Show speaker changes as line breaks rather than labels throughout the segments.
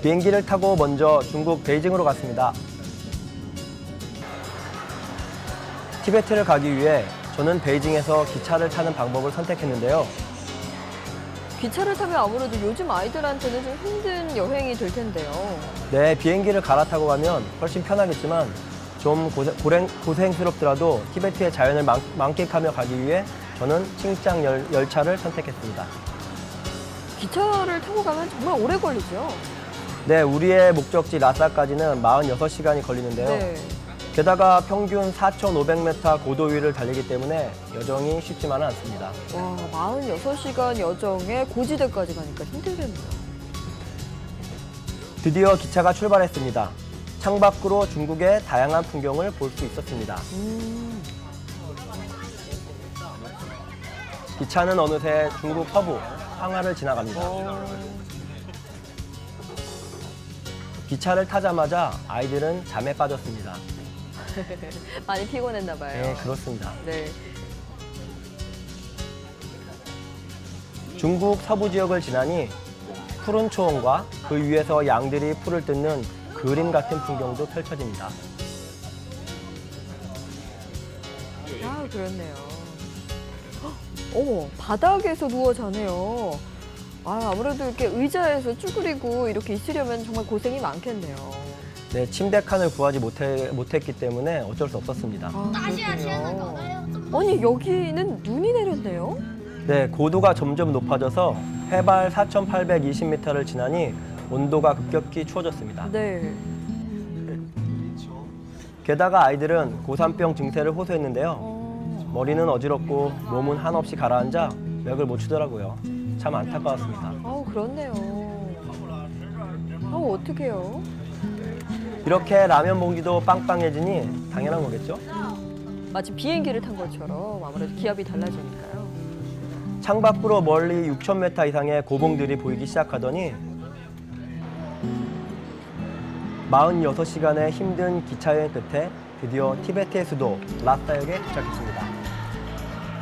비행기를 타고 먼저 중국 베이징으로 갔습니다. 티베트를 가기 위해 저는 베이징에서 기차를 타는 방법을 선택했는데요.
기차를 타면 아무래도 요즘 아이들한테는 좀 힘든 여행이 될 텐데요.
네, 비행기를 갈아타고 가면 훨씬 편하겠지만 좀 고생스럽더라도 티베트의 자연을 만끽하며 가기 위해 저는 칭짱 열차를 선택했습니다.
기차를 타고 가면 정말 오래 걸리죠?
네, 우리의 목적지 라싸까지는 46시간이 걸리는데요.
네.
게다가 평균 4,500m 고도 위를 달리기 때문에 여정이 쉽지만은 않습니다.
와, 46시간 여정에 고지대까지 가니까 힘들겠네요.
드디어 기차가 출발했습니다. 창밖으로 중국의 다양한 풍경을 볼 수 있었습니다. 기차는 어느새 중국 서부 황하를 지나갑니다. 기차를 타자마자 아이들은 잠에 빠졌습니다.
많이 피곤했나 봐요.
네, 그렇습니다.
네.
중국 서부 지역을 지나니 푸른 초원과 그 위에서 양들이 풀을 뜯는 그림 같은 풍경도 펼쳐집니다.
아, 그렇네요. 헉, 어머, 바닥에서 누워 자네요. 아, 아무래도 이렇게 의자에서 쭈그리고 이렇게 있으려면 정말 고생이 많겠네요.
네, 침대 칸을 구하지 못했기 때문에 어쩔 수 없었습니다.
아, 그렇군요. 아니, 여기는 눈이 내렸네요?
네, 고도가 점점 높아져서 해발 4,820m를 지나니 온도가 급격히 추워졌습니다.
네.
게다가 아이들은 고산병 증세를 호소했는데요. 머리는 어지럽고 몸은 한없이 가라앉아 맥을 못 추더라고요. 참 안타까웠습니다.
그렇네요. 어떡해요?
이렇게 라면 봉지도 빵빵해지니 당연한 거겠죠?
마치 비행기를 탄 것처럼 아무래도 기압이 달라지니까요.
창밖으로 멀리 6,000m 이상의 고봉들이 보이기 시작하더니 46시간의 힘든 기차여행 끝에 드디어 티베트의 수도 라싸역에 도착했습니다.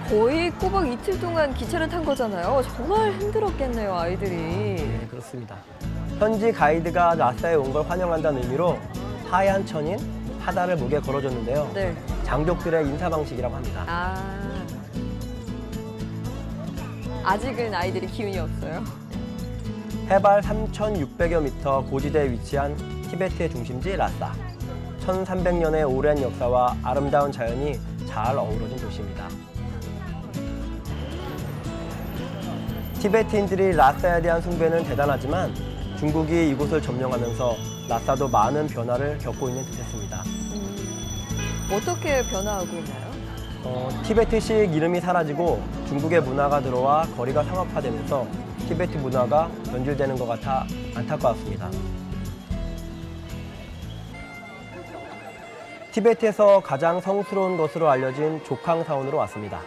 거의 꼬박 이틀 동안 기차를 탄 거잖아요. 정말 힘들었겠네요, 아이들이.
네, 그렇습니다. 현지 가이드가 라싸에 온 걸 환영한다는 의미로 하얀 천인 하다를 목에 걸어줬는데요.
네.
장족들의 인사 방식이라고 합니다.
아직은 아이들이 기운이 없어요.
해발 3,600여 미터 고지대에 위치한 티베트의 중심지 라싸. 1,300년의 오랜 역사와 아름다운 자연이 잘 어우러진 도시입니다. 티베트인들이 라싸에 대한 숭배는 대단하지만 중국이 이곳을 점령하면서 라싸도 많은 변화를 겪고 있는 듯했습니다.
어떻게 변화하고 있나요?
티베트식 이름이 사라지고 중국의 문화가 들어와 거리가 상업화되면서 티베트 문화가 변질되는 것 같아 안타까웠습니다. 티베트에서 가장 성스러운 것으로 알려진 조캉사원으로 왔습니다.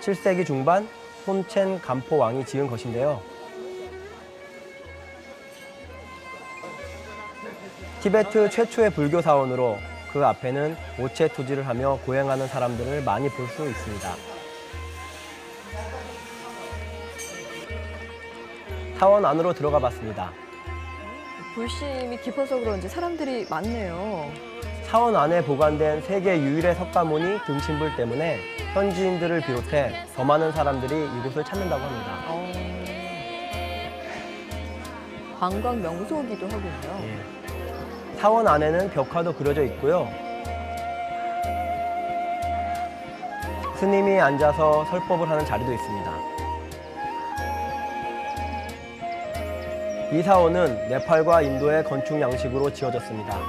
7세기 중반 손첸 간포 왕이 지은 것인데요. 티베트 최초의 불교 사원으로 그 앞에는 오체 투지를 하며 고행하는 사람들을 많이 볼 수 있습니다. 사원 안으로 들어가 봤습니다.
불심이 깊어서 그런지 사람들이 많네요.
사원 안에 보관된 세계 유일의 석가모니 등신불 때문에 현지인들을 비롯해 더 많은 사람들이 이곳을 찾는다고 합니다.
관광 명소이기도 하군요.
사원 안에는 벽화도 그려져 있고요. 스님이 앉아서 설법을 하는 자리도 있습니다. 이 사원은 네팔과 인도의 건축 양식으로 지어졌습니다.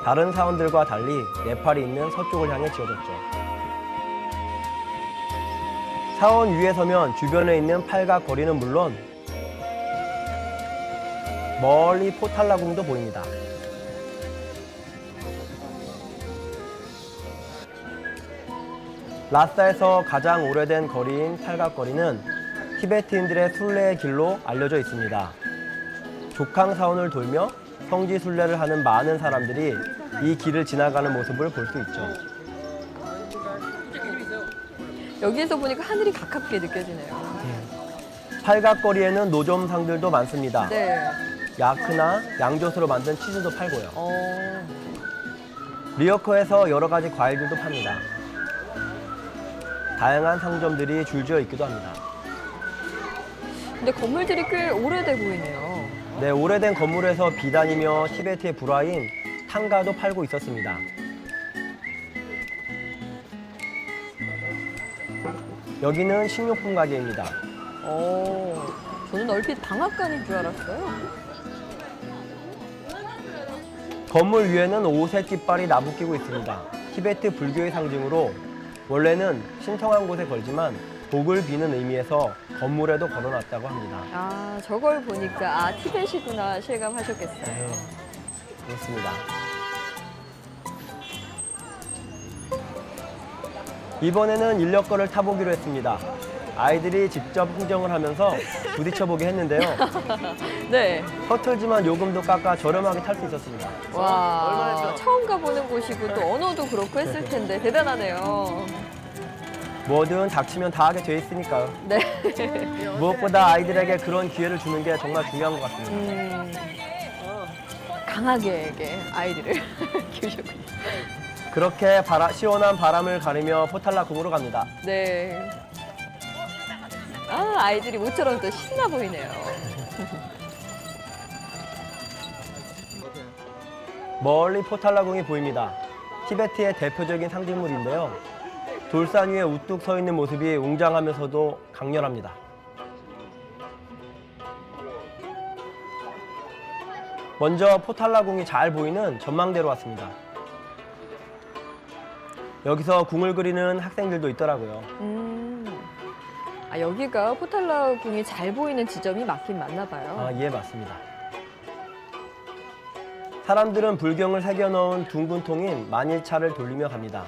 다른 사원들과 달리 네팔이 있는 서쪽을 향해 지어졌죠. 사원 위에 서면 주변에 있는 팔각 거리는 물론 멀리 포탈라궁도 보입니다. 라싸에서 가장 오래된 거리인 팔각거리는 티베트인들의 순례의 길로 알려져 있습니다. 조캉사원을 돌며 성지 순례를 하는 많은 사람들이 이 길을 지나가는 모습을 볼 수 있죠.
여기에서 보니까 하늘이 가깝게 느껴지네요.
팔각거리에는 노점상들도 많습니다.
네.
야크나 양조수로 만든 치즈도 팔고요.
어,
리어커에서 여러 가지 과일들도 팝니다. 다양한 상점들이 줄지어 있기도 합니다.
근데 건물들이 꽤 오래돼 보이네요.
네, 오래된 건물에서 비단이며 티베트의 불화인 탕가도 팔고 있었습니다. 여기는 식료품 가게입니다.
저는 얼핏 방앗간인 줄 알았어요.
건물 위에는 오색 깃발이 나부끼고 있습니다. 티베트 불교의 상징으로 원래는 신성한 곳에 걸지만 복을 비는 의미에서 건물에도 걸어놨다고 합니다.
아, 저걸 보니까 티벳이구나 실감하셨겠어요.
네, 그렇습니다. 이번에는 인력거를 타보기로 했습니다. 아이들이 직접 흥정을 하면서 부딪혀보게 했는데요.
네.
서툴지만 요금도 깎아 저렴하게 탈 수 있었습니다.
와, 처음 가보는 곳이고 또 언어도 그렇고 했을 텐데 대단하네요.
뭐든 닥치면 다 하게 돼 있으니까요.
네.
무엇보다 아이들에게 그런 기회를 주는 게 정말 중요한 것 같습니다.
강하게 아이들을 키우셨군요.
그렇게 시원한 바람을 가르며 포탈라궁으로 갑니다.
네. 아이들이 모처럼 또 신나 보이네요.
멀리 포탈라궁이 보입니다. 티베트의 대표적인 상징물인데요. 돌산 위에 우뚝 서 있는 모습이 웅장하면서도 강렬합니다. 먼저 포탈라궁이 잘 보이는 전망대로 왔습니다. 여기서 궁을 그리는 학생들도 있더라고요.
여기가 포탈라 궁이 잘 보이는 지점이 맞긴 맞나 봐요.
예, 맞습니다. 사람들은 불경을 새겨넣은 둥근 통인 만일차를 돌리며 갑니다.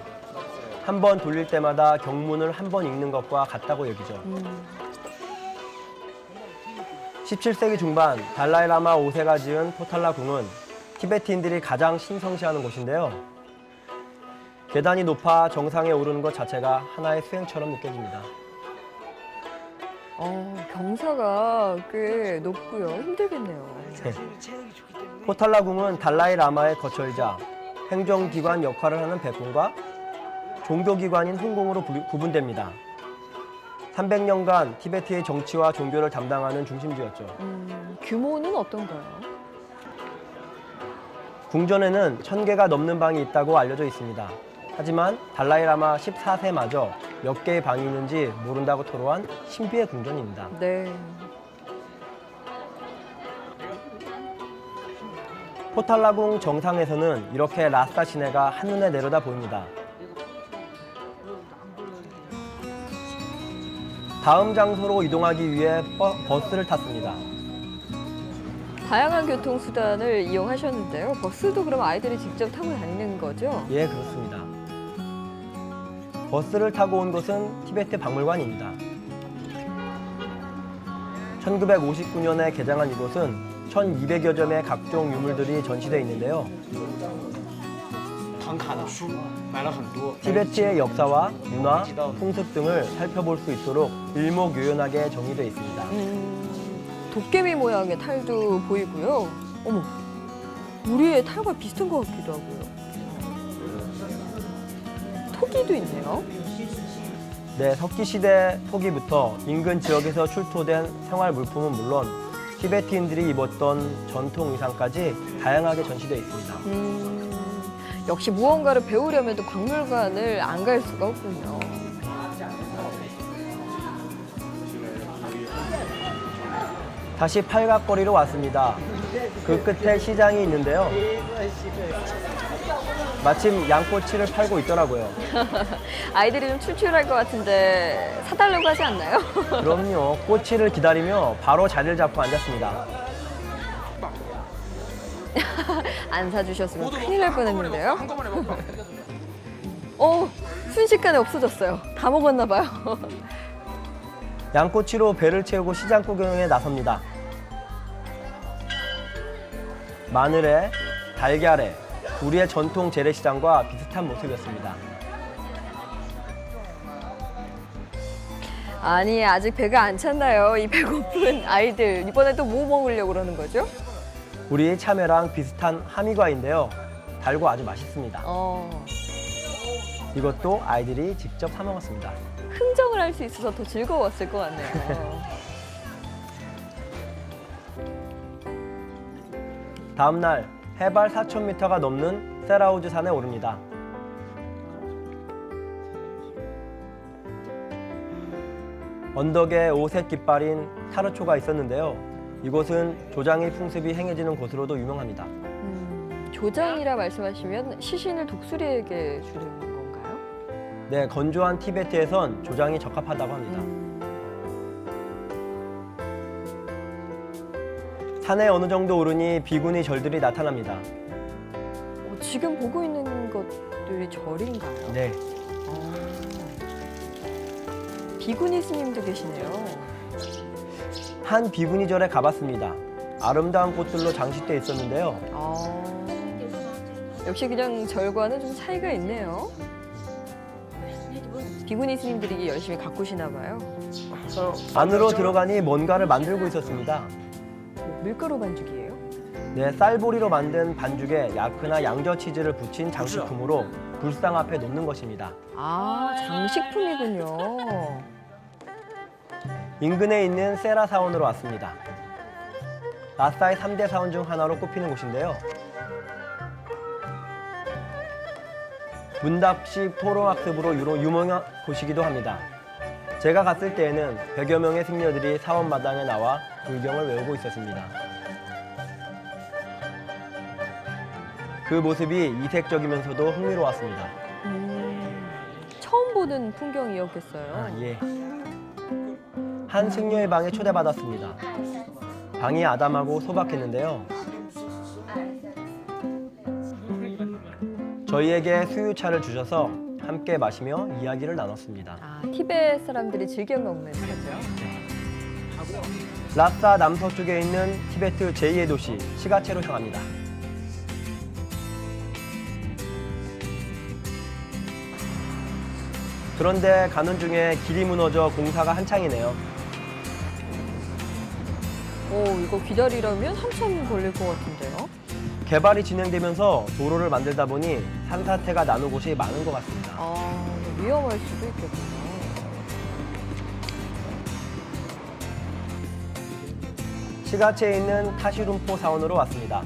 한 번 돌릴 때마다 경문을 한 번 읽는 것과 같다고 여기죠. 17세기 중반 달라이라마 5세가 지은 포탈라 궁은 티베트인들이 가장 신성시하는 곳인데요. 계단이 높아 정상에 오르는 것 자체가 하나의 수행처럼 느껴집니다.
경사가 꽤 높고요. 힘들겠네요.
포탈라 궁은 달라이라마의 거처이자 행정기관 역할을 하는 백궁과 종교기관인 흥궁으로 구분됩니다. 300년간 티베트의 정치와 종교를 담당하는 중심지였죠.
규모는 어떤가요?
궁전에는 1000개가 넘는 방이 있다고 알려져 있습니다. 하지만 달라이라마 14세마저 몇 개의 방이 있는지 모른다고 토로한 신비의 궁전입니다.
네.
포탈라궁 정상에서는 이렇게 라스타 시내가 한눈에 내려다 보입니다. 다음 장소로 이동하기 위해 버스를 탔습니다.
다양한 교통수단을 이용하셨는데요. 버스도 그럼 아이들이 직접 타고 다니는 거죠?
예, 그렇습니다. 버스를 타고 온 곳은 티베트 박물관입니다. 1959년에 개장한 이곳은 1200여 점의 각종 유물들이 전시되어 있는데요.
唐卡的书买了很多。
티베트의 역사와 문화, 풍습 등을 살펴볼 수 있도록 일목요연하게 정리되어 있습니다.
도깨비 모양의 탈도 보이고요. 어머, 우리의 탈과 비슷한 것 같기도 하고요. 토기도 있네요.
네, 석기시대 토기부터 인근 지역에서 출토된 생활 물품은 물론 티베트인들이 입었던 전통 의상까지 다양하게 전시되어 있습니다.
역시 무언가를 배우려면 또 박물관을 안 갈 수가 없군요.
다시 팔각거리로 왔습니다. 그 끝에 시장이 있는데요. 마침 양꼬치를 팔고 있더라고요.
아이들이 좀 출출할 것 같은데 사달라고 하지 않나요?
그럼요. 꼬치를 기다리며 바로 자리를 잡고 앉았습니다.
안 사주셨으면 큰일 날 뻔했는데요. 순식간에 없어졌어요. 다 먹었나 봐요.
양꼬치로 배를 채우고 시장 구경에 나섭니다. 마늘에 달걀에 우리의 전통 재래시장과 비슷한 모습이었습니다.
아니, 아직 배가 안 찼나요? 이 배고픈 아이들. 이번에 또 뭐 먹으려고 그러는 거죠?
우리 참외랑 비슷한 하미과인데요. 달고 아주 맛있습니다. 이것도 아이들이 직접 사 먹었습니다.
흥정을 할 수 있어서 더 즐거웠을 것 같네요.
다음 날 해발 4,000m가 넘는 세라우즈 산에 오릅니다. 언덕에 오색 깃발인 타르초가 있었는데요. 이곳은 조장의 풍습이 행해지는 곳으로도 유명합니다.
조장이라 말씀하시면 시신을 독수리에게 주는 건가요?
네, 건조한 티베트에선 조장이 적합하다고 합니다. 산에 어느 정도 오르니 비구니 절들이 나타납니다.
지금 보고 있는 것들이 절인가요?
네,
비구니 스님도 계시네요.
한 비구니 절에 가봤습니다. 아름다운 꽃들로 장식돼 있었는데요.
역시 그냥 절과는 좀 차이가 있네요. 비구니 스님들이 열심히 가꾸시나 봐요.
안으로 들어가니 뭔가를 만들고 있었습니다.
밀가루 반죽이에요?
네, 쌀보리로 만든 반죽에 야크나 양저 치즈를 붙인 장식품으로 불상 앞에 놓는 것입니다.
장식품이군요.
인근에 있는 세라 사원으로 왔습니다. 라싸의 3대 사원 중 하나로 꼽히는 곳인데요. 문답식 토론학습으로 유명한 곳이기도 합니다. 제가 갔을 때에는 100여 명의 승려들이 사원마당에 나와 불경을 외우고 있었습니다. 그 모습이 이색적이면서도 흥미로웠습니다.
처음 보는 풍경이었겠어요.
예. 한 승려의 방에 초대받았습니다. 방이 아담하고 소박했는데요. 저희에게 수유차를 주셔서 함께 마시며 이야기를 나눴습니다.
티베트 사람들이 즐겨 먹는 거죠.
라싸 남서쪽에 있는 티베트 제2의 도시 시가체로 향합니다. 그런데 가는 중에 길이 무너져 공사가 한창이네요.
이거 기다리려면 한참 걸릴 것 같은데요.
개발이 진행되면서 도로를 만들다 보니 산사태가 나는 곳이 많은 것 같습니다.
위험할 수도 있겠군요.
시가체에 있는 타시룸포 사원으로 왔습니다.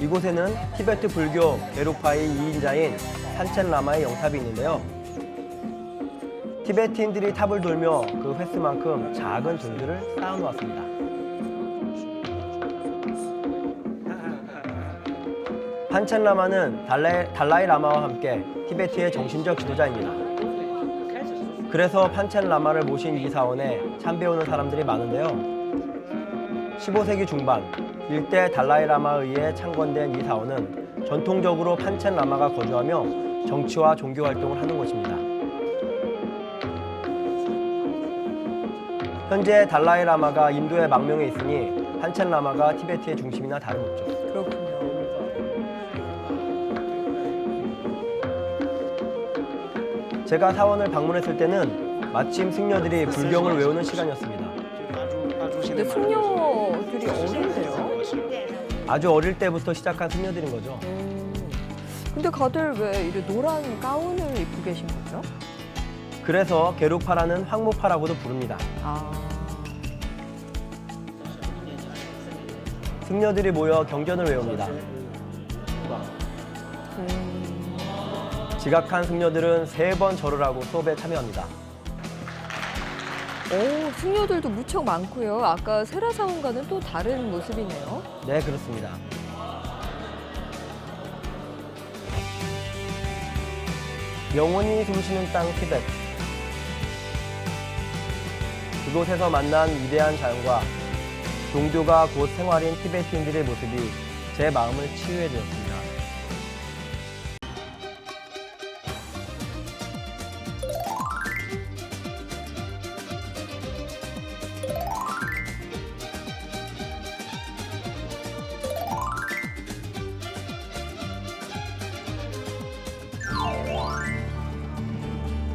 이곳에는 티베트 불교 게루파의 2인자인 판첸 라마의 영탑이 있는데요. 티베트인들이 탑을 돌며 그 횟수만큼 작은 돌들을 쌓아놓았습니다. 판첸 라마는 달라이 라마와 함께 티베트의 정신적 지도자입니다. 그래서 판첸 라마를 모신 이 사원에 참배오는 사람들이 많은데요. 15세기 중반 일대 달라이 라마에 의해 창건된 이 사원은 전통적으로 판첸 라마가 거주하며 정치와 종교 활동을 하는 곳입니다. 현재 달라이 라마가 인도에 망명해 있으니 판첸 라마가 티베트의 중심이나 다름없죠.
그렇군요.
제가 사원을 방문했을 때는 마침 승려들이 불경을 외우는 시간이었습니다.
근데 승려들이 어린데요?
아주 어릴 때부터 시작한 승려들인 거죠.
근데 다들 왜 이렇게 노란 가운을 입고 계신 거죠?
그래서 게루파라는 황무파라고도 부릅니다. 승려들이 모여 경전을 외웁니다. 지각한 승려들은 3번 절을 하고 수업에 참여합니다.
승려들도 무척 많고요. 아까 세라사원과는 또 다른 모습이네요.
네, 그렇습니다. 영원히 숨쉬는 땅 티베트. 그곳에서 만난 위대한 자연과 종교가 곧 생활인 티베트인들의 모습이 제 마음을 치유해 주었습니다.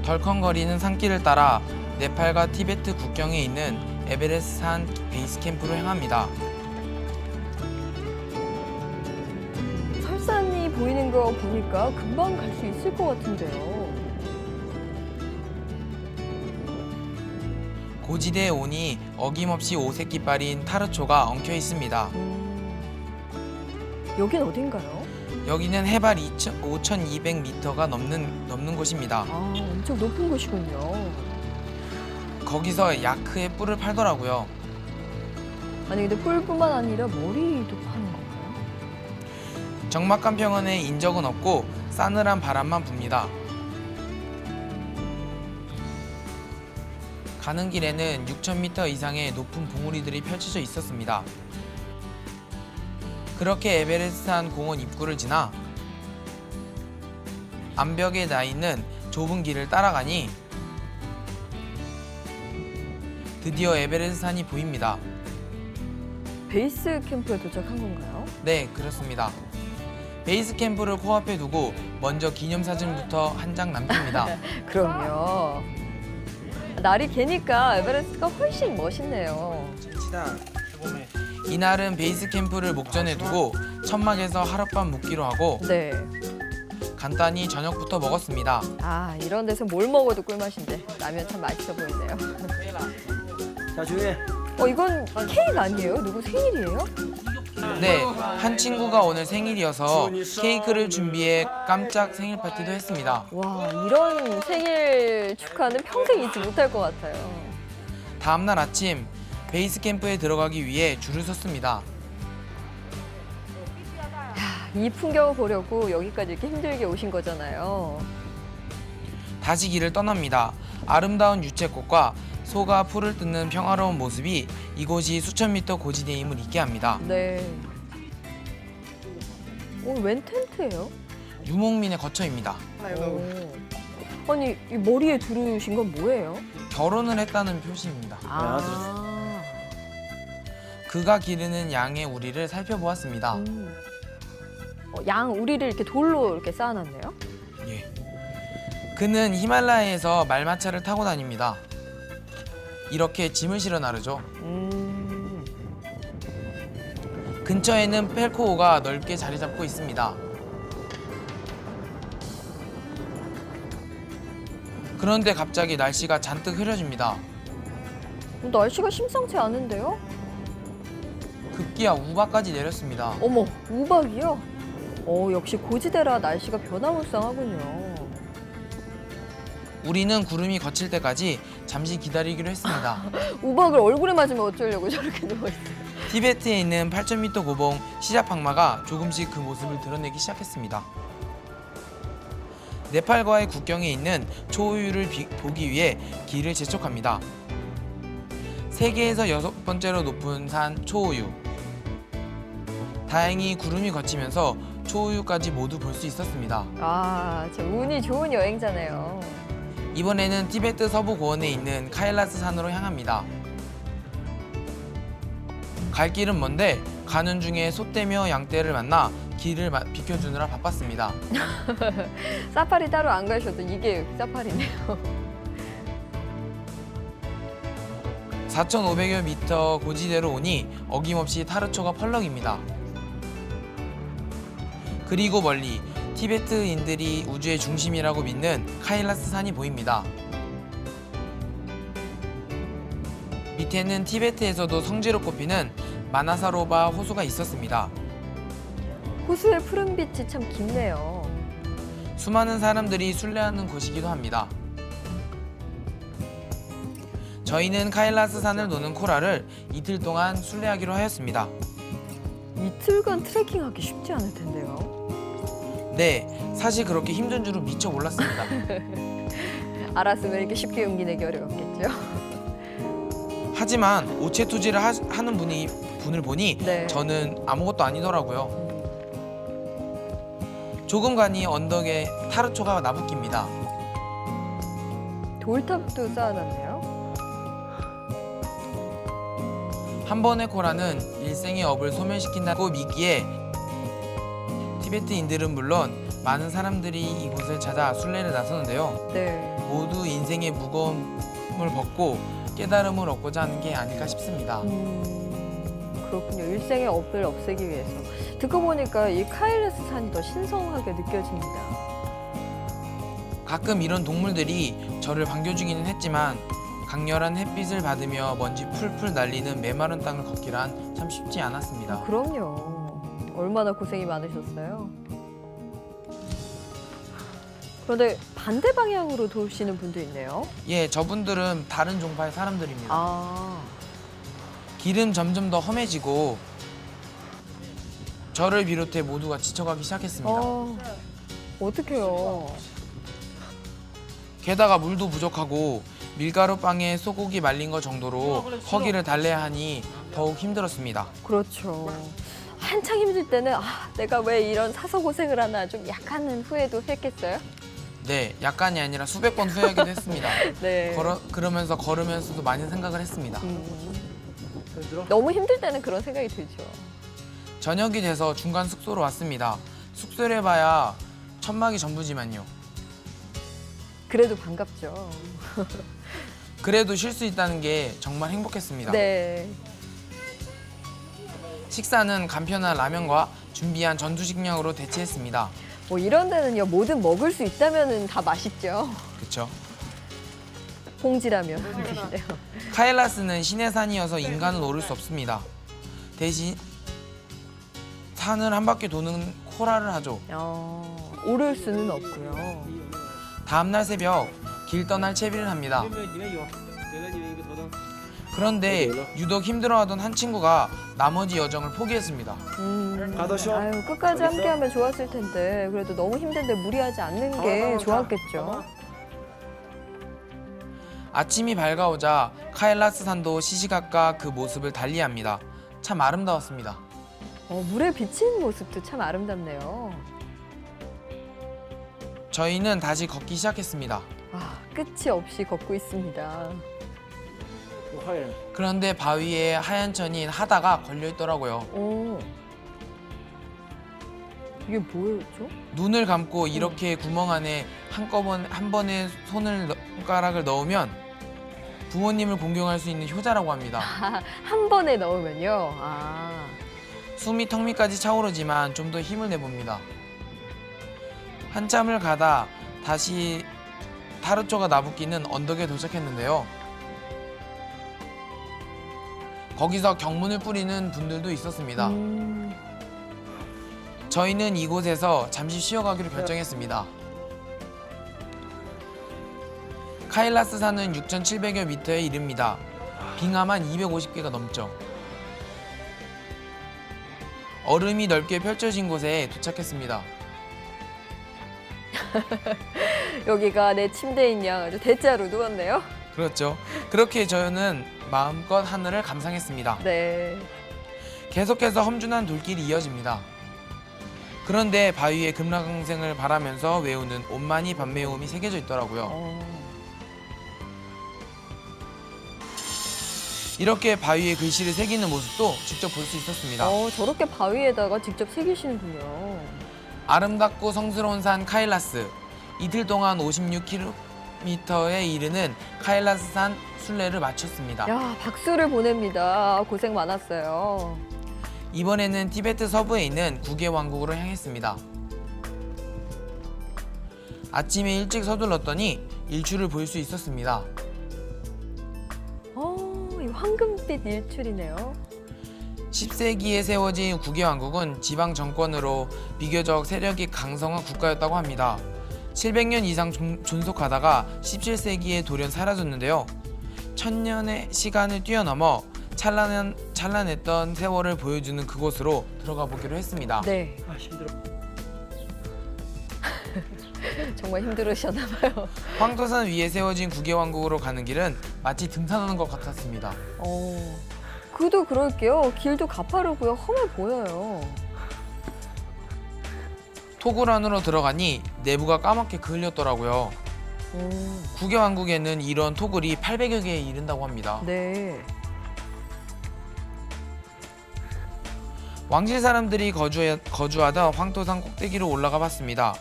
덜컹거리는 산길을 따라 네팔과 티베트 국경에 있는 에베레스트 산 베이스 캠프로 향합니다.
보이는 거 보니까 금방 갈 수 있을 것 같은데요.
고지대에 오니 어김없이 오색깃발인 타르초가 엉켜 있습니다.
여긴 어딘가요?
여기는 해발 5,200m가 넘는 곳입니다.
아, 엄청 높은 곳이군요.
거기서 야크의 뿔을 팔더라고요.
아니 근데 뿔뿐만 아니라 머리도 파는 건가요?
적막한 평원에 인적은 없고 싸늘한 바람만 붑니다. 가는 길에는 6,000m 이상의 높은 봉우리들이 펼쳐져 있었습니다. 그렇게 에베레스트산 공원 입구를 지나 암벽에 나 있는 좁은 길을 따라가니 드디어 에베레스트산이 보입니다.
베이스 캠프에 도착한 건가요?
네, 그렇습니다. 베이스 캠프를 코앞에 두고 먼저 기념사진부터 한 장 남깁니다.
그럼요. 날이 개니까 에베레스트가 훨씬 멋있네요.
이날은 베이스 캠프를 목전에 두고 천막에서 하룻밤 묵기로 하고
네.
간단히 저녁부터 먹었습니다.
아, 이런 데서 뭘 먹어도 꿀맛인데 라면 참 맛있어 보이네요.
자, 주희.
이건 케이크 아니에요? 누구 생일이에요?
네, 한 친구가 오늘 생일이어서 케이크를 준비해 깜짝 생일 파티도 했습니다.
와, 이런 생일 축하는 평생 잊지 못할 것 같아요.
다음날 아침 베이스 캠프에 들어가기 위해 줄을 섰습니다.
이 풍경을 보려고 여기까지 이렇게 힘들게 오신 거잖아요.
다시 길을 떠납니다. 아름다운 유채꽃과 소가 풀을 뜯는 평화로운 모습이 이곳이 수천 미터 고지대임을 잊게 합니다.
네. 웬 텐트예요?
유목민의 거처입니다.
아니, 이 머리에 두르신 건 뭐예요?
결혼을 했다는 표시입니다.
아.
그가 기르는 양의 우리를 살펴보았습니다.
양 우리를 이렇게 돌로 이렇게 쌓아놨네요.
예. 그는 히말라야에서 말마차를 타고 다닙니다. 이렇게 짐을 실어 나르죠. 근처에는 펠코호가 넓게 자리 잡고 있습니다. 그런데 갑자기 날씨가 잔뜩 흐려집니다.
날씨가 심상치 않은데요?
급기야 우박까지 내렸습니다.
어머, 우박이요? 역시 고지대라 날씨가 변화무쌍하군요.
우리는 구름이 거칠 때까지 잠시 기다리기로 했습니다.
우박을 얼굴에 맞으면 어쩌려고 저렇게 누워있어요.
티베트에 있는 8,000m 고봉 시자팡마가 조금씩 그 모습을 드러내기 시작했습니다. 네팔과의 국경에 있는 초우유를 보기 위해 길을 재촉합니다. 세계에서 6번째로 높은 산 초우유. 다행히 구름이 걷히면서 초우유까지 모두 볼 수 있었습니다.
아, 참 운이 좋은 여행자네요.
이번에는 티베트 서부 고원에 있는 카일라스 산으로 향합니다. 갈 길은 먼데 가는 중에 소떼며 양떼를 만나 길을 비켜주느라 바빴습니다.
사파리 따로 안 가셔도 이게 사파리네요.
4,500여 미터 고지대로 오니 어김없이 타르초가 펄럭입니다. 그리고 멀리 티베트인들이 우주의 중심이라고 믿는 카일라스 산이 보입니다. 밑에는 티베트에서도 성지로 꼽히는 마나사로바 호수가 있었습니다.
호수의 푸른빛이 참 깊네요.
수많은 사람들이 순례하는 곳이기도 합니다. 저희는 카일라스 산을 도는 코라를 이틀 동안 순례하기로 하였습니다.
이틀간 트레킹하기 쉽지 않을 텐데요.
네, 사실 그렇게 힘든 줄은 미처 몰랐습니다.
알았으면 이렇게 쉽게 용기 내기 어려웠겠죠.
하지만 오체투지를 하는 분을 보니
네.
저는 아무것도 아니더라고요. 조금 가니 언덕에 타르초가 나부낍니다.
돌탑도 쌓아놨네요.
한 번의 코라는 일생의 업을 소멸시킨다고 믿기에 티베트인들은 물론 많은 사람들이 이곳을 찾아 순례를 나서는데요.
네.
모두 인생의 무거움을 벗고 깨달음을 얻고자 하는 게 아닐까 싶습니다.
그렇군요. 일생의 업을 없애기 위해서. 듣고 보니까 이 카일라스 산이 더 신성하게 느껴집니다.
가끔 이런 동물들이 저를 반겨주기는 했지만 강렬한 햇빛을 받으며 먼지 풀풀 날리는 메마른 땅을 걷기란 참 쉽지 않았습니다.
그럼요. 얼마나 고생이 많으셨어요. 그런데 반대 방향으로 도시는 분도 있네요.
예, 저분들은 다른 종파의 사람들입니다.
아,
길은 점점 더 험해지고 저를 비롯해 모두가 지쳐가기 시작했습니다.
어떡해요.
게다가 물도 부족하고 밀가루 빵에 소고기 말린 것 정도로 허기를 달래야 하니 더욱 힘들었습니다.
그렇죠. 한창 힘들 때는 내가 왜 이런 사서 고생을 하나 좀 약간은 후회도 했겠어요?
네, 약간이 아니라 수백 번 후회하기도 했습니다.
네.
그러면서 걸으면서도 많은 생각을 했습니다.
너무 힘들 때는 그런 생각이 들죠.
저녁이 돼서 중간 숙소로 왔습니다. 숙소를 해봐야 천막이 전부지만요.
그래도 반갑죠.
그래도 쉴 수 있다는 게 정말 행복했습니다.
네.
식사는 간편한 라면과 준비한 전투식량으로 대체했습니다.
뭐 이런 데는요, 뭐든 먹을 수 있다면은 다 맛있죠.
그렇죠?
봉지라면. 네.
카일라스는 신의 산이어서 인간은 오를 수 없습니다. 대신 산을 한 바퀴 도는 코라를 하죠.
오를 수는 없고요.
다음날 새벽 길 떠날 채비를 합니다. 그런데 유독 힘들어하던 한 친구가 나머지 여정을 포기했습니다.
가더쇼.
아유, 끝까지 함께하면 좋았을 텐데 그래도 너무 힘든데 무리하지 않는 게 좋았겠죠.
아침이 밝아오자 카일라스 산도 시시각각 그 모습을 달리합니다. 참 아름다웠습니다.
물에 비친 모습도 참 아름답네요.
저희는 다시 걷기 시작했습니다.
끝이 없이 걷고 있습니다.
그런데 바위에 하얀 천이 하다가 걸려 있더라고요.
이게 뭐였죠?
눈을 감고 이렇게 구멍 안에 한 번에 손가락을 넣으면 부모님을 공경할 수 있는 효자라고 합니다.
한 번에 넣으면요.
숨이 턱 밑까지 차오르지만 좀 더 힘을 내봅니다. 한참을 가다 다시 타르초가 나붓기는 언덕에 도착했는데요. 거기서 경문을 뿌리는 분들도 있었습니다. 저희는 이곳에서 잠시 쉬어가기로 결정했습니다. 카일라스 산은 6,700여 미터에 이릅니다. 빙하만 250개가 넘죠. 얼음이 넓게 펼쳐진 곳에 도착했습니다.
여기가 내 침대인 양 아주 대자로 누웠네요.
그렇죠. 그렇게 저는 마음껏 하늘을 감상했습니다.
네.
계속해서 험준한 돌길이 이어집니다. 그런데 바위에 금강생을 바라면서 외우는 온만이 밤매움이 새겨져 있더라고요. 이렇게 바위에 글씨를 새기는 모습도 직접 볼 수 있었습니다.
저렇게 바위에다가 직접 새기시는군요.
아름답고 성스러운 산 카일라스. 이틀 동안 56km에 이르는 카일라스 산 순례를 마쳤습니다.
야, 박수를 보냅니다. 고생 많았어요.
이번에는 티베트 서부에 있는 국외 왕국으로 향했습니다. 아침에 일찍 서둘렀더니 일출을 볼 수 있었습니다.
이 황금빛 일출이네요.
10세기에 세워진 국외 왕국은 지방 정권으로 비교적 세력이 강성한 국가였다고 합니다. 700년 이상 존속하다가 17세기에 돌연 사라졌는데요. 1000년의 시간을 뛰어넘어 찬란했던 세월을 보여주는 그곳으로 들어가 보기로 했습니다.
네.
힘들어.
정말 힘들으셨나 봐요.
황토산 위에 세워진 국외 왕국으로 가는 길은 마치 등산하는 것 같았습니다.
그도 그럴게요. 길도 가파르고요. 험해 보여요.
토굴 안으로 들어가니 내부가 까맣게 그을렸더라고요. 국외 왕국에는 이런 토굴이 800여 개에 이른다고 합니다.
네.
왕실 사람들이 거주하던 황토산 꼭대기로 올라가 봤습니다.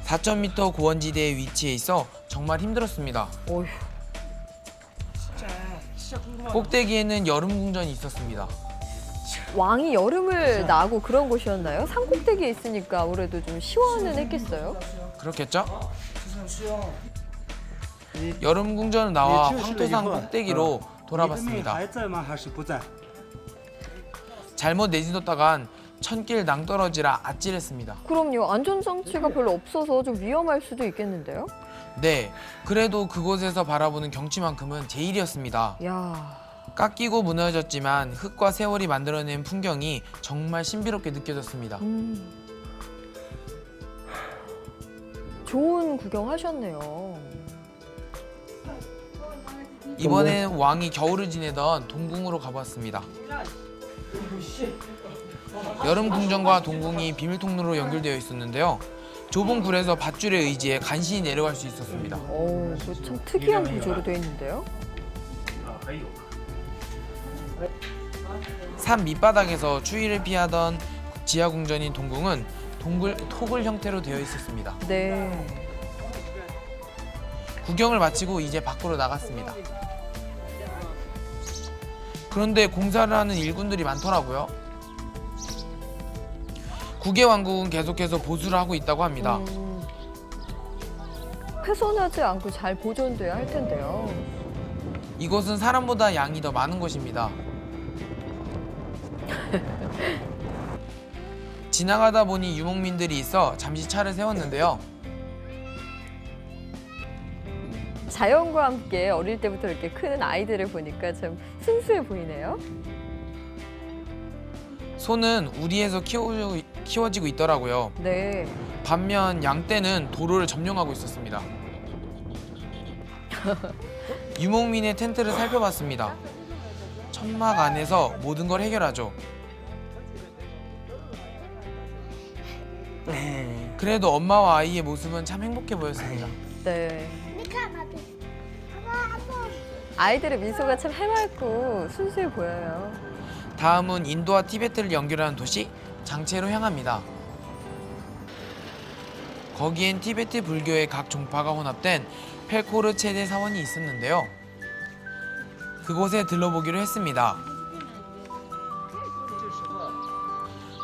4,000m 고원지대에 위치해 있어 정말 힘들었습니다.
어휴.
진짜 궁금하다.
꼭대기에는 여름 궁전이 있었습니다.
왕이 여름을 나고 그런 곳이었나요? 산꼭대기에 있으니까 아무래도 좀 시원은 했겠어요.
그렇겠죠? 여름 궁전을 나와 황토산 꼭대기로 돌아봤습니다.
还在吗？还是不在？
잘못 내딛었다간 천길 낭떠러지라 아찔했습니다.
그럼요. 안전장치가 별로 없어서 좀 위험할 수도 있겠는데요.
네, 그래도 그곳에서 바라보는 경치만큼은 제일이었습니다.
야,
깎이고 무너졌지만 흙과 세월이 만들어낸 풍경이 정말 신비롭게 느껴졌습니다.
좋은 구경하셨네요.
이번엔 왕이 겨울을 지내던 동궁으로 가봤습니다. 여름 궁전과 동궁이 비밀 통로로 연결되어 있었는데요. 좁은 굴에서 밧줄에 의지해 간신히 내려갈 수 있었습니다.
오, 참 특이한 구조로 되어 있는데요.
산 밑바닥에서 추위를 피하던 지하 궁전인 동궁은 토굴 형태로 되어 있었습니다.
네.
구경을 마치고 이제 밖으로 나갔습니다. 그런데 공사를 하는 일꾼들이 많더라고요. 국외왕국은 계속해서 보수를 하고 있다고 합니다.
훼손하지 않고 잘 보존돼야 할 텐데요.
이곳은 사람보다 양이 더 많은 곳입니다. 지나가다 보니 유목민들이 있어 잠시 차를 세웠는데요.
자연과 함께 어릴 때부터 이렇게 크는 아이들을 보니까 참 순수해 보이네요.
소는 우리에서 키워지고 있더라고요.
네.
반면 양떼는 도로를 점령하고 있었습니다. 유목민의 텐트를 살펴봤습니다. 천막 안에서 모든 걸 해결하죠. 그래도 엄마와 아이의 모습은 참 행복해 보였습니다.
네. 아이들의 미소가 참 해맑고 순수해 보여요.
다음은 인도와 티베트를 연결하는 도시 장체로 향합니다. 거기엔 티베트 불교의 각 종파가 혼합된 펠코르 체대 사원이 있었는데요. 그곳에 들러보기로 했습니다.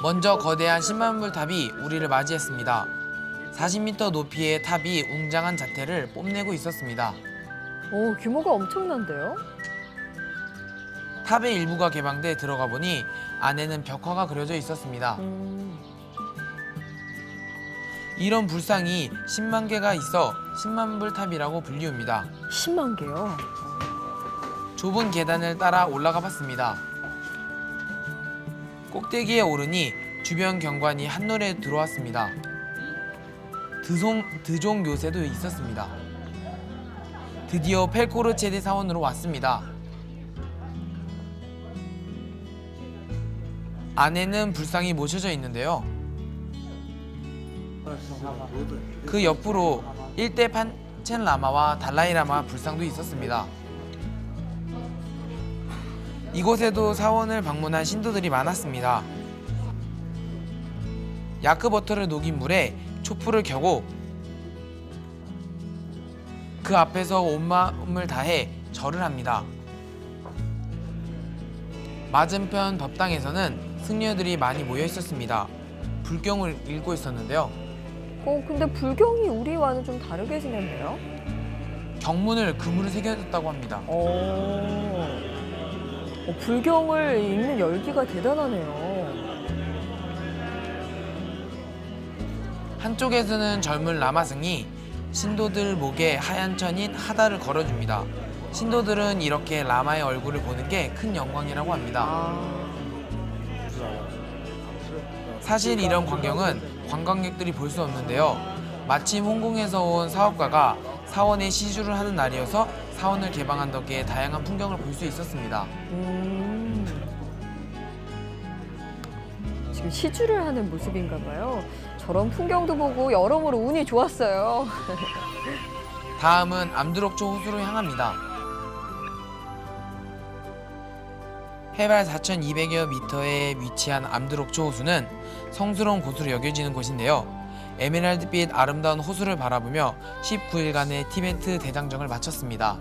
먼저 거대한 10만 불 탑이 우리를 맞이했습니다. 40m 높이의 탑이 웅장한 자태를 뽐내고 있었습니다.
오, 규모가 엄청난데요?
탑의 일부가 개방돼 들어가 보니 안에는 벽화가 그려져 있었습니다. 이런 불상이 10만 개가 있어 10만 불 탑이라고 불리웁니다.
10만 개요.
좁은 계단을 따라 올라가 봤습니다. 꼭대기에 오르니 주변 경관이 한눈에 들어왔습니다. 드종 묘새도 있었습니다. 드디어 펠코르 체대 사원으로 왔습니다. 안에는 불상이 모셔져 있는데요. 그 옆으로 일대 판첸 라마와 달라이 라마 불상도 있었습니다. 이곳에도 사원을 방문한 신도들이 많았습니다. 야크버터를 녹인 물에 촛불을 켜고 그 앞에서 온 마음을 다해 절을 합니다. 맞은편 법당에서는 승려들이 많이 모여 있었습니다. 불경을 읽고 있었는데요.
근데 불경이 우리와는 좀 다르게 생겼네요.
경문을 금으로 새겨졌다고 합니다.
불경을 읽는 열기가 대단하네요.
한쪽에서는 젊은 라마승이 신도들 목에 하얀 천인 하다를 걸어줍니다. 신도들은 이렇게 라마의 얼굴을 보는 게 큰 영광이라고 합니다. 사실 이런 광경은 관광객들이 볼 수 없는데요. 마침 홍콩에서 온 사업가가 사원에 시주를 하는 날이어서 사원을 개방한 덕에 다양한 풍경을 볼 수 있었습니다.
지금 시주를 하는 모습인가 봐요. 저런 풍경도 보고 여러모로 운이 좋았어요.
다음은 암드록초 호수로 향합니다. 해발 4,200여 미터에 위치한 암드록초 호수는 성스러운 곳으로 여겨지는 곳인데요. 에메랄드빛 아름다운 호수를 바라보며 19일간의 티베트 대장정을 마쳤습니다.